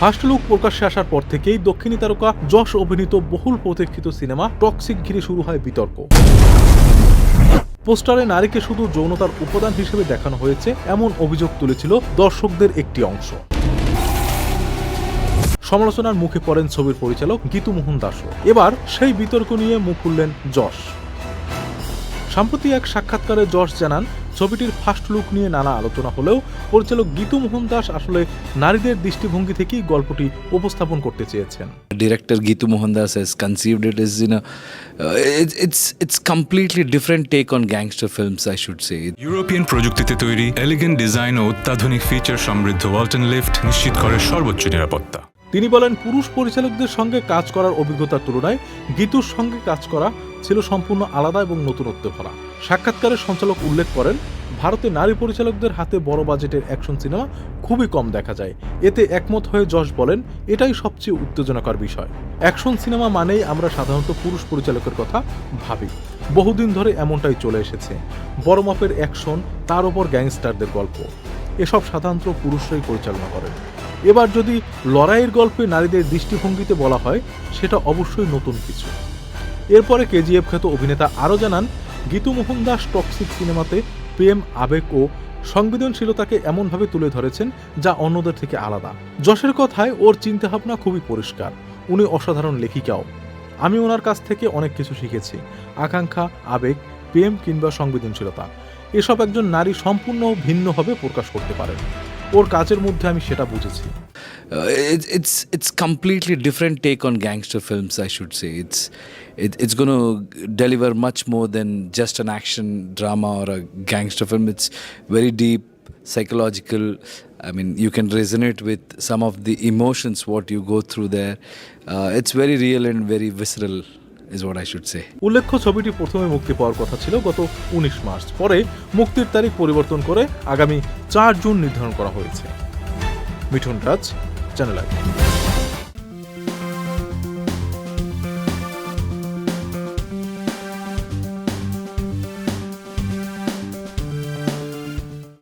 First look প্রকাশ্যে আসার পর থেকেই দক্ষিণী তারকা যশ অভিনীত বহুল প্রতীক্ষিত সিনেমা টক্সিক ঘিরে শুরু হয় বিতর্ক। পোস্টারে নারীকে শুধু যৌনতার উপাদান হিসেবে দেখানো হয়েছে এমন অভিযোগ তুলেছিল দর্শকদের একটি অংশ। সমালোচনার মুখে পড়েন ছবির পরিচালক গীতু মোহন দাসও। এবার সেই বিতর্ক নিয়ে মুখ খুললেন যশ। সম্প্রতি এক সাক্ষাৎকারে যশ জানান, ছবিটির ফার্স্ট লুক নিয়ে নানা আলোচনা হলেও পরিচালক গীতু মোহন দাস আসলে নারীদের দৃষ্টিভঙ্গি থেকেই গল্পটি উপস্থাপন করতে চেয়েছেন। Director Gitu Mohan Das has conceived it as it's completely different take on gangster films, I should say. European প্রযুক্তিতে তৈরি এলিগেন্ট ডিজাইন ও অত্যাধুনিক ফিচার সমৃদ্ধ ওয়ালটন লিফট নিশ্চিত করে সর্বোচ্চ নিরাপত্তা। তিনি বলেন, পুরুষ পরিচালকদের সঙ্গে কাজ করার অভিজ্ঞতার তুলনায় গীতুর সঙ্গে কাজ করা ছিল সম্পূর্ণ আলাদা এবং নতুনত্ব ভরা। সাক্ষাৎকারে সঞ্চালক উল্লেখ করেন, ভারতে নারী পরিচালকদের হাতে বড় বাজেটের অ্যাকশন সিনেমা খুবই কম দেখা যায়। এতে একমত হয়ে যশ বলেন, এটাই সবচেয়ে উত্তেজনাকর বিষয়। অ্যাকশন সিনেমা মানেই আমরা সাধারণত পুরুষ পরিচালকের কথা ভাবি। বহুদিন ধরে এমনটাই চলে এসেছে। বড় মাপের অ্যাকশন, তার উপর গ্যাংস্টারদের গল্প, এসব সাধারণত পুরুষরাই পরিচালনা করেন। এবার যদি লড়াইয়ের গল্পে নারীদের দৃষ্টিভঙ্গিতে বলা হয়, সেটা অবশ্যই নতুন কিছু। এরপরে কেজিএফ খ্যাত অভিনেতা আরও জানান, গীতু মোহন দাস টক্সিক সিনেমাতে প্রেম, আবেগ ও সংবেদনশীলতাকে এমনভাবে তুলে ধরেছেন যা অন্যদের থেকে আলাদা। যশের কথায় ওর চিন্তাভাবনা খুবই পরিষ্কার। উনি অসাধারণ লেখিকাও। আমি ওনার কাছ থেকে অনেক কিছু শিখেছি। আকাঙ্ক্ষা, আবেগ, প্রেম কিংবা সংবেদনশীলতা, এসব একজন নারী সম্পূর্ণ ভিন্নভাবে প্রকাশ করতে পারেন। ওর কাজের মধ্যে আমি সেটা বুঝেছি। It's completely different take on gangster films, I should say. It's going to deliver much more than just an action drama or a gangster film. It's very deep, psychological. I mean, you can resonate with some of the emotions what you go through there. It's very real and very visceral, is what I should say. উল্লেখ্য, ছবিটি প্রথমে মুক্তি পাওয়ার কথা ছিল গত 19 March. পরে মুক্তির তারিখ পরিবর্তন করে আগামী 4 জুন নির্ধারণ করা হয়েছে। মিঠুন রাজ, চ্যানেল আই।